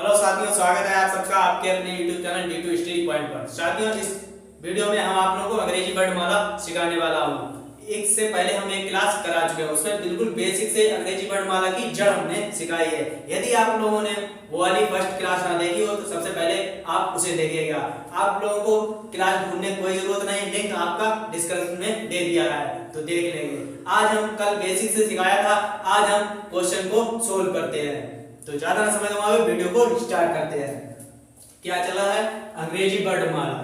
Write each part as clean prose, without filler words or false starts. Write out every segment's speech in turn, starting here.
Hello साथियों, स्वागत है आप सबका आपके अपने YouTube channel D2 study point पर। साथियों, इस वीडियो में हम आप लोगों को अंग्रेजी वर्णमाला सिखाने वाला हूँ। एक से पहले हम एक क्लास करा चुके हैं, उसमें बिल्कुल बेसिक से अंग्रेजी वर्णमाला की जड़ हमने सिखाई है। यदि आप लोगों ने वो वाली फर्स्ट क्लास ना देखी हो तो सबसे पहले आप उसे देखिएगा। आप लोगों को क्लास ढूंढने की कोई जरूरत नहीं, लिंक आपका डिस्क्रिप्शन में दे दिया है, तो देख लेंगे। आज हम कल बेसिक से सिखाया था, आज हम क्वेश्चन को सोल्व करते हैं। तो ज्यादा ना समय गवाए वीडियो को स्टार्ट करते हैं। क्या चला है? अंग्रेजी वर्णमाला।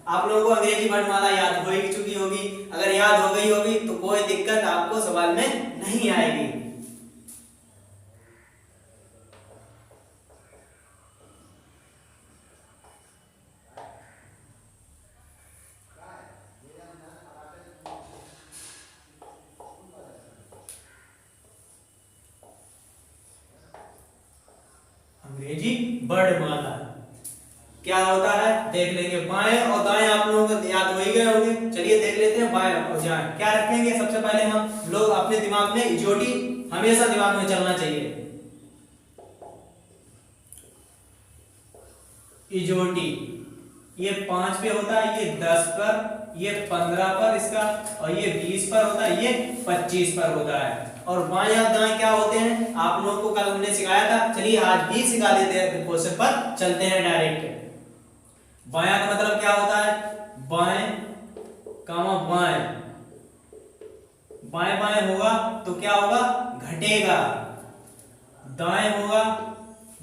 आप लोगों को अंग्रेजी वर्णमाला याद हो ही चुकी होगी। अगर याद हो गई होगी तो कोई दिक्कत आपको सवाल में नहीं आएगी। अंग्रेजी वर्णमाला क्या होता है देख लेंगे। बाएं और दाएं आप लोगों को याद हो ही गए होंगे। चलिए देख लेते हैं बाएं और दाएं क्या रखेंगे। सबसे पहले हम लोग अपने दिमाग में इजोटी हमेशा दिमाग में चलना चाहिए। इजोटी ये 5 पे होता है, ये 10 पर, ये 15 पर इसका, और ये 20 पर होता है, ये 25 पर होता है। और बाएं और दाएं क्या होते हैं आप लोगों को कल हमने सिखाया था। चलिए आज भी सिखा देते हैं, क्वेश्चन पर चलते हैं डायरेक्ट। बायां का मतलब क्या होता है? बाएं कामा बाएं। बाएं बाएं होगा तो क्या होगा? घटेगा। दाएं होगा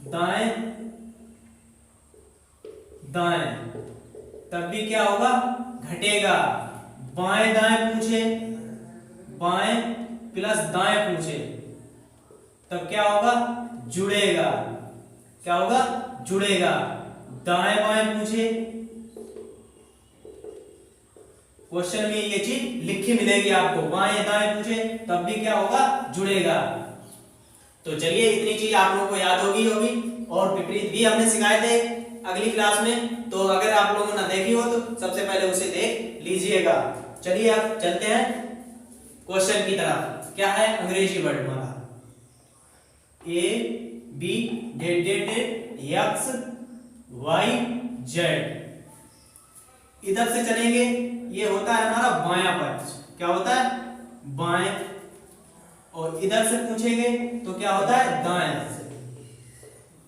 दाएं दाएं, तब भी क्या होगा? घटेगा। बाएं दाएं पूछे, बाएं प्लस दाएं पूछे, तब क्या होगा? जुड़ेगा। क्या होगा? जुड़ेगा। दाएं बाएं पूछे, क्वेश्चन में ये चीज लिखी मिलेगी आपको। बाएं दाएं पूछे तब भी क्या होगा? जुड़ेगा। तो चलिए इतनी चीज आप लोगों को याद होगी और विपरीत भी हमने सिखाए थे अगली क्लास में। तो अगर आप लोगों ने देखी हो तो सबसे पहले उसे देख लीजिएगा। चलिए अब चलते हैं क्वेश्चन की तरफ। क्या है अंग्रेजी वर्णमाला? A B dot dot dot X Y Z. इधर से चलेंगे, ये होता है हमारा बायां पक्ष। क्या होता है? बाएं। और इधर से पूछेंगे तो क्या होता है? दाएं से।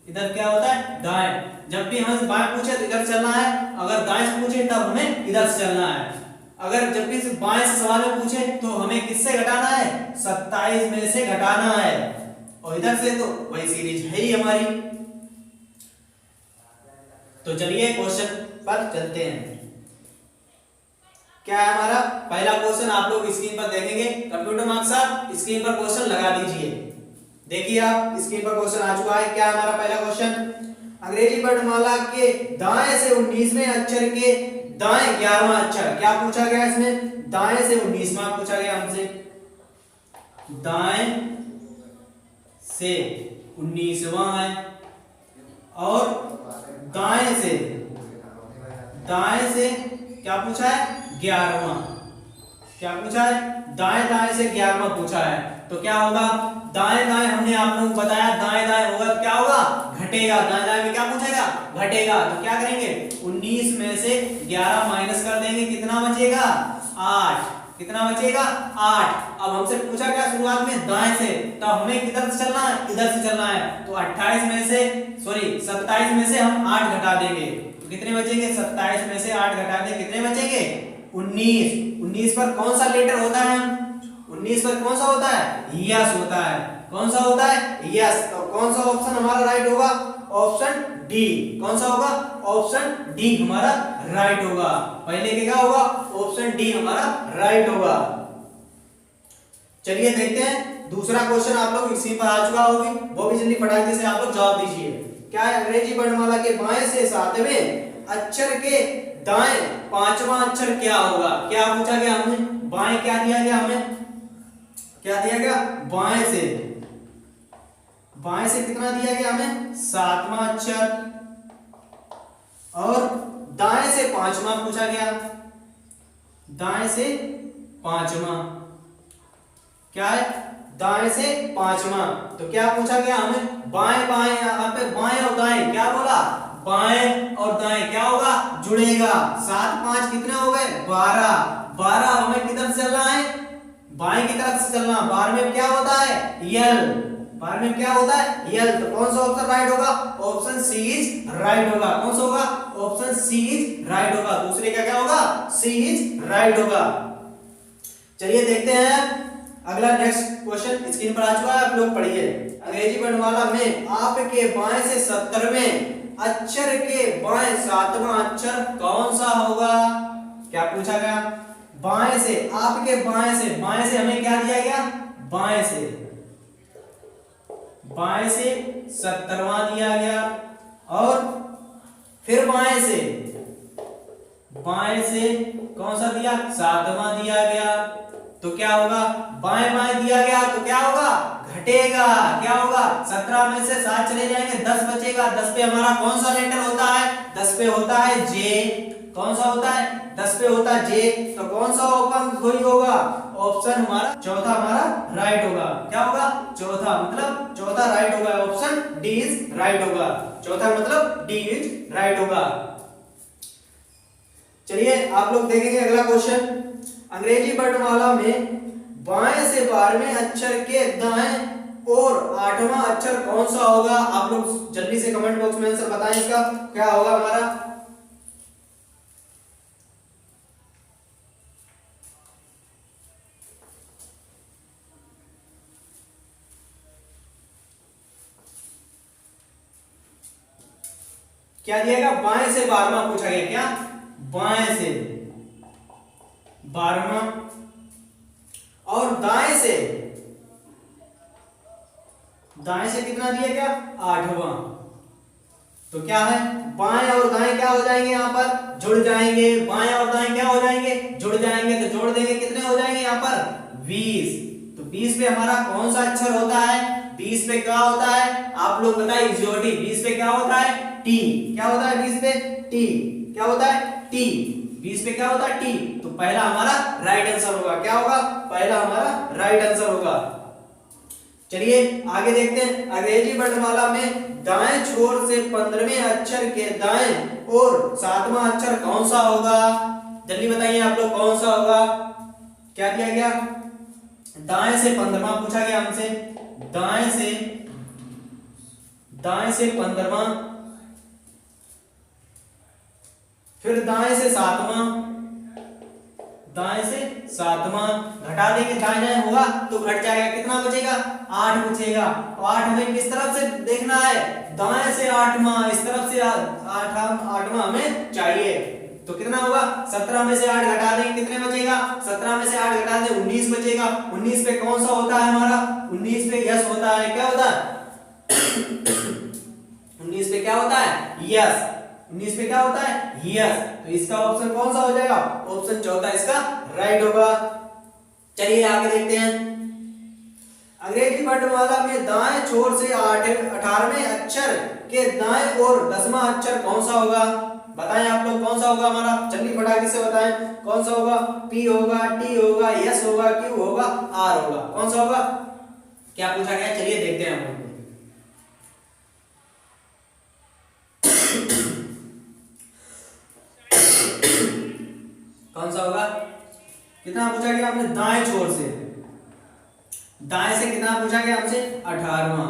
इधर क्या होता है? दाएं। जब भी हमें बाएं पूछे तो इधर चलना है, अगर दाएं से पूछे तब हमें इधर से चलना है। अगर जब भी बाएं से सवाल में पूछे तो हमें किससे घटाना है? 27 में से घटाना है। और इधर से तो वही सीरीज है ही हमारी। तो चलिए क्वेश्चन पर चलते हैं। क्या है हमारा पहला क्वेश्चन? आप लोग स्क्रीन पर देखेंगे। कंप्यूटर मार्क्स साहब स्क्रीन पर क्वेश्चन लगा दीजिए। देखिए आप स्क्रीन पर क्वेश्चन आ चुका है। क्या है हमारा पहला क्वेश्चन? अंग्रेजी वर्णमाला के दाएं से 19वें अक्षर के दाएं 11वां अक्षर। क्या पूछा गया इसमें? दाएं से 19वां पूछा गया हमसे। दाएं से 19वां है और दाएं से क्या पूछा है? 11वां। क्या पूछा है? दाएं दाएं से 11वां पूछा है। तो क्या होगा? दाएं दाएं हमने आप लोगों को बताया दाएं दाएं होगा क्या होगा? घटेगा। दाएं दाएं में क्या पूछेगा? घटेगा। तो क्या करेंगे? 19 में से 11 माइनस कर देंगे, कितना बचेगा? 8। कितना बचेगा? 8। अब हमसे पूछा क्या शुरुआत में? दाएं से, तो हमें किधर से चलना है? इधर से चलना है। तो 27 में से हम 8 घटा देंगे तो कितने बचेंगे? 27 में से 8 घटा देंगे, कितने बचेंगे? 19। 19 पर कौन सा लेटर होता है? 19 पर कौन सा होता है? यस होता है। कौन सा होता है? यस। तो कौन सा ऑप्शन हमारा राइट होगा? Option D. कौन सा होगा? ऑप्शन डी हमारा राइट होगा। पहले के क्या होगा? ऑप्शन डी हमारा राइट होगा। चलिए देखते हैं दूसरा क्वेश्चन। आप लोग इसी पर आ चुका होगी, वो भी जल्दी फटाके से आप लोग जवाब दीजिए। क्या है अंग्रेजी वर्णमाला के बाएं से 7वें अक्षर के दाएं 5वां अक्षर क्या होगा? क्या पूछा गया हमें? बाएं क्या दिया गया हमें? क्या दिया गया? बाएं से कितना दिया गया हमें? 7वां अक्षर। और दाएं से 5वां पूछा गया। दाएं से 5वां क्या है? दाएं से पांचवा। तो क्या पूछा गया हमें, बाएं बाएं, यहाँ पे बाएं और दाएं क्या बोला, बाएं और दाएं क्या होगा, जुड़ेगा। 7 5 कितने हो गए, 12। 12 हमें किधर से चलना है, बाएं की तरफ से चलना। 12 में क्या होता है, यल। 12 में क्या होता है, यल। तो कौन सा ऑप्शन राइट होगा, ऑप्शन सी इज राइट होगा। कौन सा होगा, ऑप्शन सी इज राइट होगा। दूसरे का क्या होगा, सी इज राइट होगा। चलिए देखते हैं अगला नेक्स्ट क्वेश्चन स्क्रीन पर आ चुका है, आप लोग पढ़िए। अंग्रेजी वर्णमाला में आपके बाएं से 70वें अक्षर के बाएं 7वां अक्षर कौन सा होगा। क्या पूछा गया, बाएं से, आपके बाएं से हमें क्या दिया गया, बाएं से 70वां दिया गया, और फिर बाएं से कौन सा दिया, 7वां दिया गया। तो क्या होगा, बाएं बाएं दिया गया तो क्या होगा, घटेगा। क्या होगा, 17 में से 7 चले जाएंगे, 10 बचेगा। 10 पे हमारा कौन सा लेटर होता है, 10 पे होता है जे। कौन सा होता है, 10 पे होता है जे। तो कौन सा ऑप्शन सही होगा, ऑप्शन हमारा चौथा हमारा राइट होगा। क्या होगा, चौथा, मतलब चौथा राइट होगा। ऑप्शन डी इज राइट होगा। चौथा मतलब डी इज राइट होगा। चलिए आप लोग देखेंगे अगला क्वेश्चन। अंग्रेजी वर्णमाला में बाएं से 12वें अक्षर के दाएं और 8वां अक्षर कौन सा होगा। आप लोग जल्दी से कमेंट बॉक्स में आंसर बताएं, इसका क्या होगा हमारा। क्या दिएगा, बाएं से 12वां पूछा गया। क्या, बाएं से 12वां, और दाएं से कितना दिया गया, 8वां। तो क्या है, बाएं और दाएं क्या हो जाएंगे, यहां पर जुड़ जाएंगे। बाएं और दाएं क्या हो जाएंगे, जुड़ जाएंगे। तो जोड़ देंगे, कितने हो जाएंगे यहाँ पर, 20। तो 20 पे हमारा कौन सा अक्षर होता है, 20 पे क्या होता है, आप लोग बताइए ज्योति। 20 पे क्या होता है, टी। क्या होता है 20 पे, टी। क्या होता है, टी। 20 पे क्या होता है, टी। तो पहला हमारा राइट आंसर होगा। क्या होगा, पहला हमारा राइट आंसर होगा। चलिए आगे देखते हैं। अंग्रेजी वर्णमाला में दाएं छोर से 15वें अक्षर के दाएं और 7वां अक्षर कौन सा होगा। जल्दी बताइए आप लोग, कौन सा होगा। क्या दिया गया, दाएं से 15वां पूछा गया हमसे। दाएं से 15वां, फिर दाएं से 7वां, घटा देंगे, दाएं दाएं होगा तो घट जाएगा। कितना बचेगा, 8 बचेगा। और 8 हमें किस तरफ से देखना है, दाएं से 8वां, इस तरफ से 8वां हमें चाहिए। तो कितना होगा, 17 में से 8 घटा देंगे, कितने बचेगा, 17 में से 8 घटा दें 19 बचेगा। 19 पे कौन सा होता है हमारा, 19 पे यस होता है। क्या होता है 19 पे क्या होता है, यस। 19 पे क्या होता है, यस। तो इसका ऑप्शन कौन सा हो जाएगा, ऑप्शन चौथा इसका राइट होगा। चलिए आगे देखते हैं। अंग्रेजी वर्णमाला में दाएं छोर से 18वें अक्षर के दाएं और 10वां अक्षर कौन सा होगा। बताएं आप लोग, कौन सा होगा हमारा, जल्दी फटाके से बताएं कौन सा होगा। पी होगा, टी होगा, एस होगा, क्यू होगा, आर होगा। कौन सा होगा, क्या पूछा गया, चलिए देखते हैं हम लोग। कौन सा होगा, कितना पूछा गया आपने, दाएं छोर से, दाएं से कितना पूछा गया हमसे, 18वां।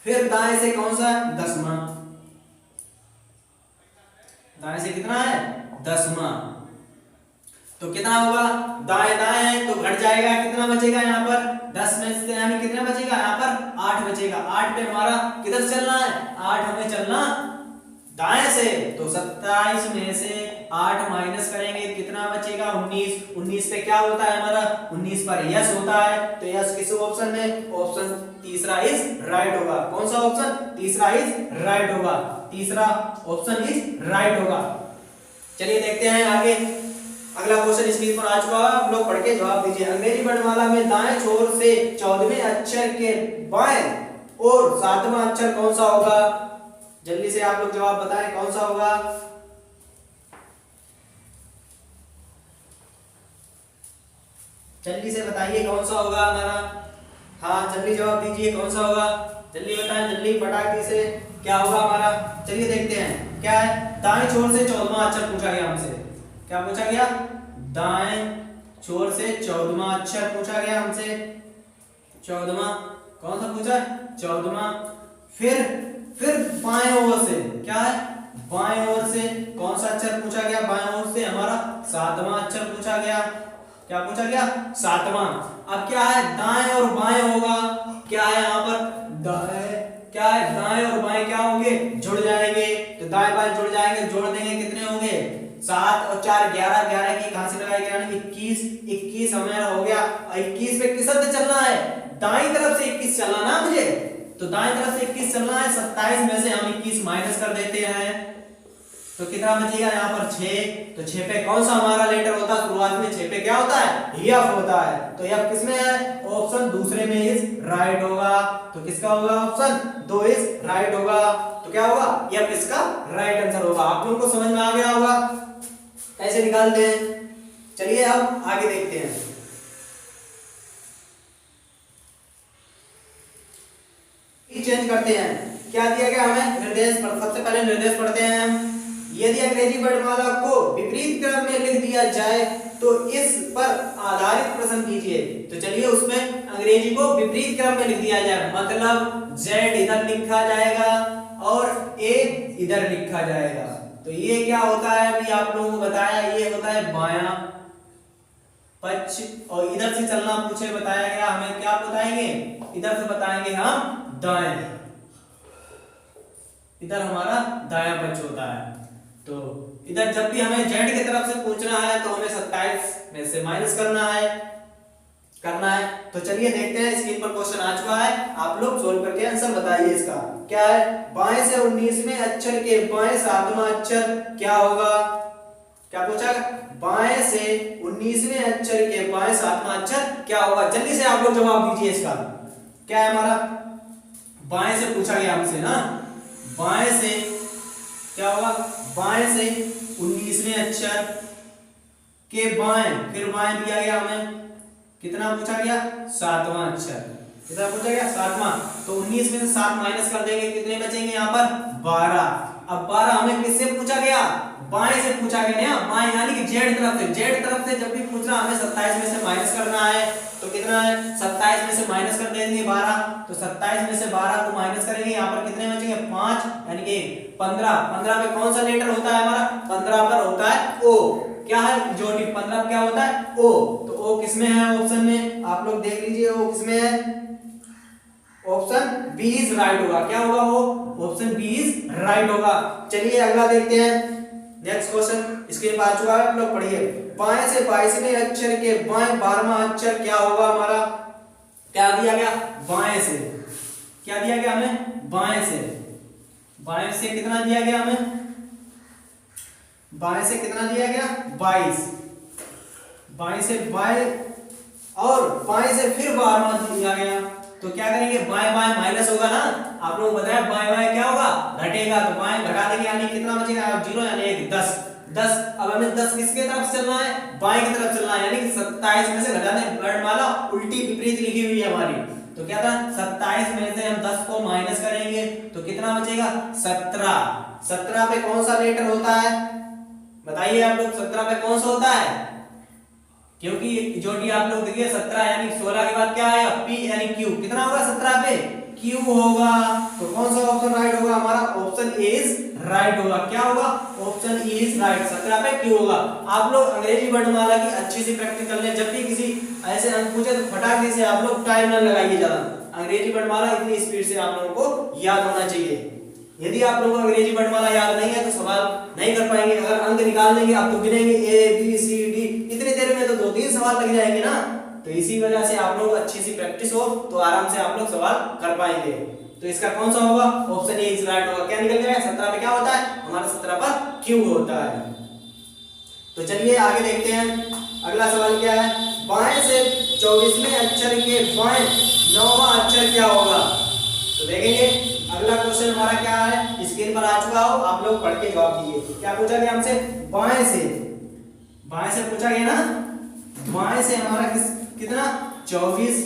फिर दाएं से कौन सा, 10वां। दाएं से कितना है, 10वां। तो कितना होगा, दाएं दाएं है तो घट जाएगा, कितना बचेगा यहाँ पर, 10 में से यानी कितना बचेगा यहाँ पर, 8 बचेगा। 8 पे हमारा किधर चलना है, 8 हमें चलना दाएं से। तो 27 में से 8 माइनस करेंगे, कितना बचेगा, 19। 19 पे क्या होता है हमारा, 19 पर यस होता है। तो यस किस ऑप्शन में, ऑप्शन तीसरा इज राइट होगा। कौन सा ऑप्शन, तीसरा इज राइट होगा। तीसरा ऑप्शन इज राइट होगा। चलिए देखते हैं आगे। अगला क्वेश्चन स्क्रीन पर आ चुका है, आप लोग पढ़ के जवाब दीजिए। अंग्रेजी वर्णमाला में दाएं छोर से 14वें अक्षर के बाएं और 7वां अक्षर कौन सा होगा। जल्दी से आप लोग जवाब बताएं, कौन सा होगा। जल्दी से बताइए कौन सा होगा हमारा। हाँ जल्दी जवाब दीजिए कौन सा होगा, जल्दी बताएं, जल्दी फटाक से क्या होगा हमारा। चलिए देखते हैं क्या है। दाएं छोर से 14वां अक्षर पूछा गया हमसे। क्या पूछा गया? दाएं छोर से 14वां अक्षर पूछा गया हमसे। 14वां कौन सा पूछा है? 14वां। फिर बाएं ओर से क्या है? बाएं ओर से कौन सा अक्षर पूछा गया? बाएं ओर से हमारा 7वां अक्षर पूछा गया। क्या पूछा गया? 7वां। अब क्या है? दाएं और बाएं होगा। क्या है यहाँ पर? दाएं क्या है? दाएं और बाएं क्या होंगे? जुड़ जाएंगे। तो दाएं बाएं जुड़ जाएंगे, जोड़ देंगे, कितने होंगे? 7 और 4 11, 11 की कहां से लगाएंगे? यानी 21, 21 हमारा हो गया। 21 पे किस तरफ चलना है? दाईं तरफ से 21 चलना ना मुझे, तो दाईं तरफ से 21 चलना है। 27 में से हम 21 माइनस कर देते हैं, तो कितना बचेगा यहाँ पर? 6। तो 6 पे कौन सा हमारा लेटर होता है? शुरुआत में 6 पे क्या होता है? एफ होता है। तो एफ किसमें है? ऑप्शन दूसरे में इज राइट होगा। तो किसका होगा? ऑप्शन 2 इज राइट होगा। तो क्या होगा? एफ इसका राइट आंसर होगा। आप लोगों को समझ में आ गया होगा कैसे निकालते हैं। चलिए अब आगे देखते हैं। चेंज करते हैं। क्या दिया गया हमें? निर्देश। सबसे पहले निर्देश पढ़ते हैं हम। यदि अंग्रेजी वर्णमाला को विपरीत क्रम में लिख दिया जाए तो इस पर आधारित प्रश्न कीजिए। तो चलिए उसमें अंग्रेजी को विपरीत क्रम में लिख दिया जाए, मतलब Z इधर लिखा जाएगा और A इधर लिखा जाएगा। तो ये क्या होता है? अभी आप लोगों को बताया, ये होता है बायां पक्ष, और इधर से चलना पूछे बताया गया हमें, क्या बताएंगे? इधर से बताएंगे हम दाएं। इधर हमारा दायां पक्ष होता है। तो इधर जब भी हमें Z की तरफ से पूछना है तो हमें 27 में से माइनस करना है। तो चलिए देखते हैं, स्क्रीन पर क्वेश्चन आ चुका है, आप लोग सोल्व करके आंसर बताइए इसका। क्या है? बाएं से 19वें अक्षर के बाएं 7वां अक्षर क्या होगा? क्या पूछा? बाएं से 19वें अक्षर के बाएं 7वां अक्षर क्या होगा? जल्दी से आप लोग जवाब दीजिए इसका। क्या है हमारा? बाएं से पूछा गया हमसे ना, बाएं से क्या होगा? बाएं से 19वें अक्षर के बाएं, फिर बाएं दिया गया हमें, कितना पूछा गया? 7वां अक्षर। कितना पूछा गया? 7वां। तो 19 में से 7 माइनस कर देंगे, कितने बचेंगे यहाँ पर? 12। अब 12 हमें किससे पूछा गया? बाएं से पूछा गया ना, बाएं यानी कि Z तरफ से। Z तरफ से जब भी पूछना हमें 27 में से माइनस करना है। तो कितना है? 27 में से माइनस कर देंगे 12। तो 27 में से 12 को माइनस करेंगे, यहाँ पर कितने बचेंगे? 5 यानी कि 15। 15 पे कौन सा लेटर होता है हमारा? 15 पर होता है O। क्या है? जो 15 क्या होता है? O। तो O किसमें है? ऑप्शन में आप लोग देख लीजिए, O किसमें है? ऑप्शन बी इज राइट होगा। क्या होगा वो? ऑप्शन बी इज राइट होगा। चलिए अगला देखते हैं। नेक्स्ट क्वेश्चन स्क्रीन पर आ चुका है, आप लोग पढ़िए। बाएं से 22वें अक्षर के बाएं 12वां अक्षर क्या होगा हमारा? क्या दिया गया? बाएं से। क्या दिया गया हमें? बाएं से। बाएं से कितना दिया गया हमें? बाएं से कितना दिया गया? 22। बाएं से बाएं और बाएं से फिर 12वां दिया गया। तो क्या करेंगे? बाएं बाएं माइनस होगा ना, आप लोग बताया बाएं बाएं क्या होगा? घटेगा। तो बाएं घटा देंगे, यानी कितना बचेगा? 0 यानी 1 10। 10 अब हमें 10 किसके तरफ चलना है? बाएं की तरफ चलना है, यानी कि 27 में से घटाने वर्णमाला उल्टी विपरीत लिखी हुई है हमारी। तो क्या था? 27 में से हम 10 को माइनस करेंगे तो कितना बचेगा? 17। 17 पे कौन सा लेटर होता है? बताइए आप लोग, 17 पे कौन सा होता है? क्योंकि जो भी आप लोग देखिए 17 यानी 16 के बाद क्या आएगा? P यानी Q। कितना होगा 17 पे? Q होगा। तो कौन सा ऑप्शन राइट होगा हमारा? ऑप्शन ए इज राइट होगा। क्या होगा? Option A is right. 17 पे Q होगा। आप लोग अंग्रेजी वर्णमाला की अच्छी सी प्रैक्टिस कर लें। जब भी किसी ऐसे अंक पूछे तो फटाक से आप लोग टाइम न लगाइए ज्यादा। अंग्रेजी वर्णमाला इतनी स्पीड से आप लोगों को याद होना चाहिए। यदि आप लोगों को अंग्रेजी वर्णमाला याद नहीं है तो सवाल नहीं कर पाएंगे। अगर अंक निकाल लेंगे आप तो गिनेंगे A B C D, इतनी देर में तो 2-3 सवाल लग जाएंगे ना। तो इसी वजह से आप लोग अच्छी सी प्रैक्टिस हो तो आराम से आप लोग सवाल कर पाएंगे। तो इसका कौन सा होगा? ऑप्शन ए इज राइट होगा। क्या निकल गया? 17 पे क्या होता है हमारा? 17 पर Q होता है। तो चलिए आगे देखते हैं। अगला सवाल क्या है? बाएं से 24वें अक्षर के बाएं 9वां अक्षर क्या होगा? तो देखेंगे अगला क्वेश्चन हमारा क्या है, स्क्रीन पर आ चुका हो, आप लोग पढ़ के जवाब दीजिए। क्या पूछा गया हमसे? बाएं से पूछा गया ना। बाएं से हमारा कितना 24,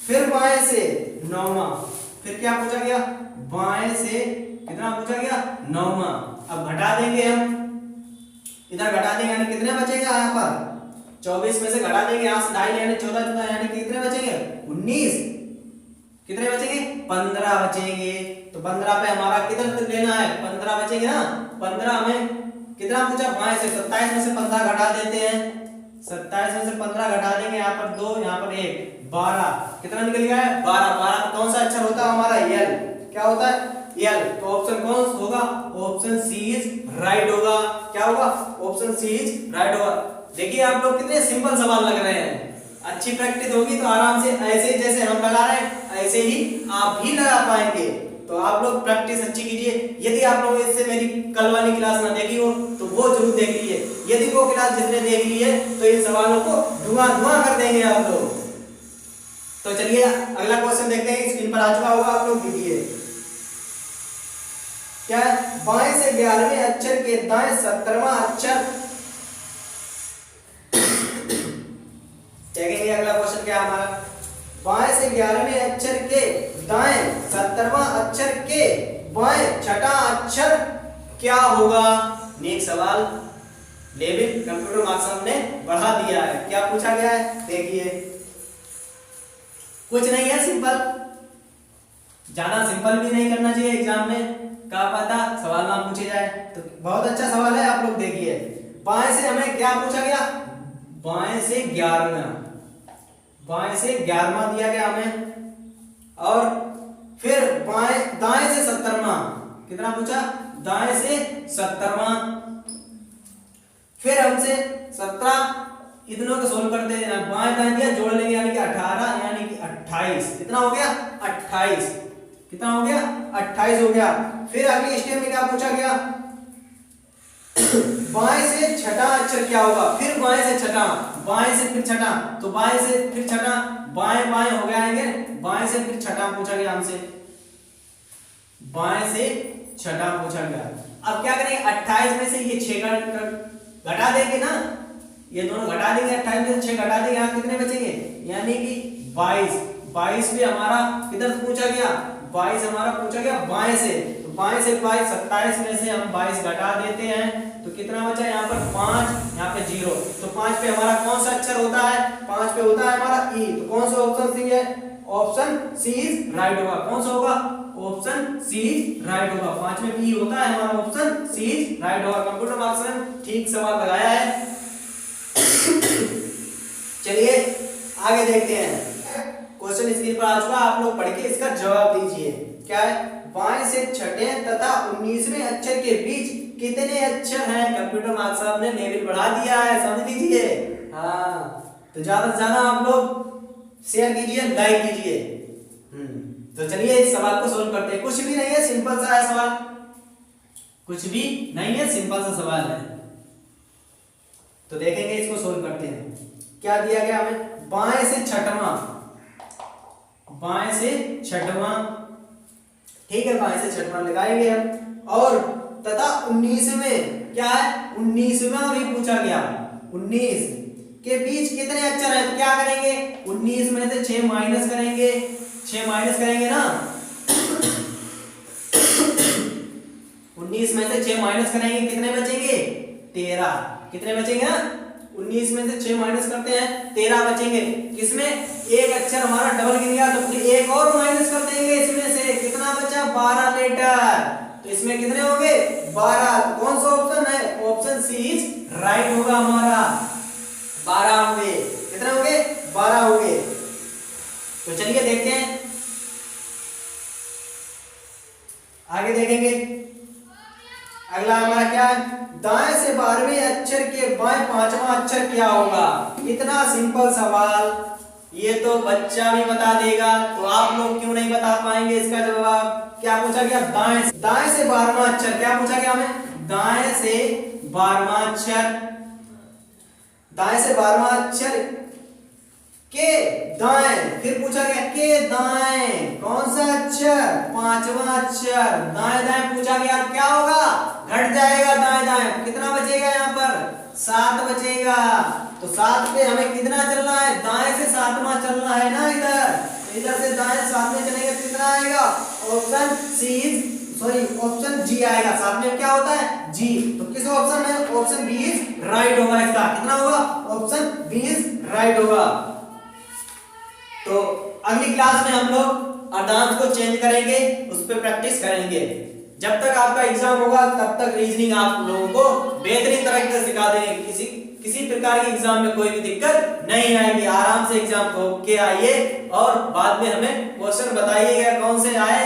फिर बाएं से 9वां, फिर क्या पूछा गया बाएं से कितना पूछा गया 9वां। अब घटा देंगे हम, इधर घटा देंगे यानी कितने बचेगा यहाँ पर 24 में से घटा देंगे यहाँ से 2.5 यानी 14 14 यानी कितने बचेंगे 19, कितने बचेंगे 15 बचेंगे। तो 15 पे हमारा किधर लेना है 15 बचेंगे ना, 15 में कितना पूछा बाएं से 27 में से 15 घटा देते हैं, 27 में से 15 घटा देंगे, यहाँ पर 2 यहाँ पर 1 12, कितना निकल गया है 12। 12 कौन सा अक्षर होता है हमारा यल, क्या होता है यल। तो ऑप्शन कौन होगा ऑप्शन सी इज राइट होगा, क्या होगा ऑप्शन सी इज राइट होगा। देखिए आप लोग कितने सिंपल सवाल लग रहे हैं, अच्छी प्रैक्टिस होगी तो आराम से ऐसे ही जैसे हम लगा रहे हैं ऐसे ही आप भी लगा पाएंगे। तो आप लोग प्रैक्टिस अच्छी कीजिए। यदि आप लोग इससे मेरी कल वाली क्लास ना देखी हो तो वो जरूर देख लीजिए, यदि वो क्लास जिसने देख ली है तो इन सवालों को धुआं धुआं कर देंगे आप लोग। तो चलिए अगला क्वेश्चन देखते हैं, स्क्रीन पर आ चुका होगा, आप लोग देखिए क्या है बाएं से 11वें अक्षर के दाएं 17वां अक्षर। देखेंगे अगला क्वेश्चन क्या है हमारा, बाएं से 11वें अक्षर के दाएं 17वां अक्षर के बाएं छठा अक्षर क्या होगा। नेक्स्ट सवाल लेवल कंप्यूटर मार्क्स हमने बढ़ा दिया है, क्या पूछा गया है देखिए, कुछ नहीं है सिंपल, ज्यादा सिंपल भी नहीं करना चाहिए एग्जाम में, क्या पता सवाल ना पूछे जाए। तो बहुत अच्छा सवाल है, आप लोग देखिए बाएं से हमें क्या पूछा गया बाएं से 11वां, बाएं से 11वां दिया गया हमें, और फिर बाएं दाएं से 17वां, कितना पूछा दाएं से 17वां, फिर हमसे 17 इतनों को सोल्व करते हैं, बाएं दाएं दिया जोड़ लेंगे यानी कि 18 यानी कि 28, कितना हो गया 28, कितना हो गया 28 हो गया। फिर अगली स्टेप में क्या पूछा गया बाएं से छठा अक्षर क्या होगा, फिर बाएं से छठा, बाएं से फिर छठा, तो बाएं से फिर छठा, बाएं बाएं हो गया है, बाएं से फिर छठा पूछा गया हमसे, बाएं से छठा पूछा गया। अब क्या करेंगे 28 में से ये 6 घटा देंगे ना, ये दोनों घटा देंगे, 28 में से 6 घटा देंगे, यहाँ कितने बचेंगे यानी कि 22, 22 भी हमारा किधर पूछा गया 22 हमारा पूछा गया बाएं से, तो बाएं से 22 27 में से हम 22 घटा देते हैं, तो कितना बचा यहाँ पर 5, यहाँ पे 0, तो 5 पे हमारा कौन सा अक्षर होता है 5 पे होता है हमारा ई, तो कौन सा ऑप्शन सी है ऑप्शन सी इज राइट होगा, कौन सा होगा ऑप्शन सी इज राइट होगा, 5 में ई होता है हमारा ऑप्शन सी इज राइट होगा। कंप्यूटर मार्क्स ने ठीक सवाल लगाया है। चलिए आगे देखते हैं, क्वेश्चन स्क्रीन पर आ चुका, आप लोग पढ़ के इसका जवाब दीजिए। क्या है बाएं से छठे तथा 19वें अक्षर के बीच कितने अक्षर हैं। कंप्यूटर मार्क्स साहब ने लेवल बढ़ा दिया है, समझ लीजिए। हाँ तो ज्यादा से ज्यादा आप लोग शेयर कीजिए, लाइक कीजिए। तो चलिए इस सवाल को सोल्व करते हैं, कुछ भी नहीं है, सिंपल सा है सवाल, कुछ भी नहीं है, सिंपल सा सवाल है। तो देखेंगे इसको सोल्व करते हैं। क्या दिया गया हमें बाएं से छठवां, बाएं से छठवां, ठीक है बाएं से छठवां लगाएंगे हम, और तथा 19वें क्या है 19वां भी पूछा गया, 19 के बीच कितने अक्षर हैं, तो क्या करेंगे 19 में से 6 माइनस करेंगे, 6 माइनस करेंगे ना 19 में से 6 माइनस करेंगे कितने बचेंगे 13, कितने बचेंगे ना 19 में से 6 माइनस करते हैं 13 बचेंगे। किसमें एक अक्षर हमारा डबल गिर गया, तो फिर एक और माइनस कर देंगे, इसमें से कितना बचा 12 लेटर, तो इसमें कितने होंगे 12, तो कौन सा ऑप्शन है ऑप्शन सी इज राइट होगा हमारा, 12 होंगे, कितने होंगे 12 होंगे। तो चलिए देखते हैं आगे देखेंगे। अगला हमारा क्या है दाएं से 12वें अक्षर के बाएं 5वां अक्षर क्या होगा। इतना सिंपल सवाल, ये तो बच्चा भी बता देगा, तो आप लोग क्यों नहीं बता पाएंगे इसका जवाब। क्या पूछा गया दाएं से 12वां अक्षर, क्या पूछा गया हमें दाएं से 12वां अक्षर, दाएं से 12वां अक्षर के दाएं, फिर पूछा गया के दाएं कौन सा अक्षर 5वां अक्षर, दाएं दाएं पूछा गया, क्या होगा घट जाएगा दाएं दाएं, कितना बचेगा यहाँ पर 7 बचेगा, तो 7 पे हमें कितना चलना है दाएं से सातवां चलना है ना इधर, इधर से दाएं साथ में चलेंगे तो कितना आएगा, option C is sorry option G आएगा। साथ में क्या होता है, जी, तो किस ऑप्शन में, ऑप्शन बी इज राइट होगा। इसका कितना होगा, ऑप्शन बी इज राइट होगा। तो अगली क्लास में हम लोग अर्धांश को चेंज करेंगे, उस पर प्रैक्टिस करेंगे। जब तक आपका एग्जाम होगा तब तक रीजनिंग आप लोगों को बेहतरीन तरीके से सिखा देंगे। किसी प्रकार के एग्जाम में कोई भी दिक्कत नहीं आएगी। आराम से एग्जाम को के आइए और बाद में हमें क्वेश्चन बताइएगा कौन से आए।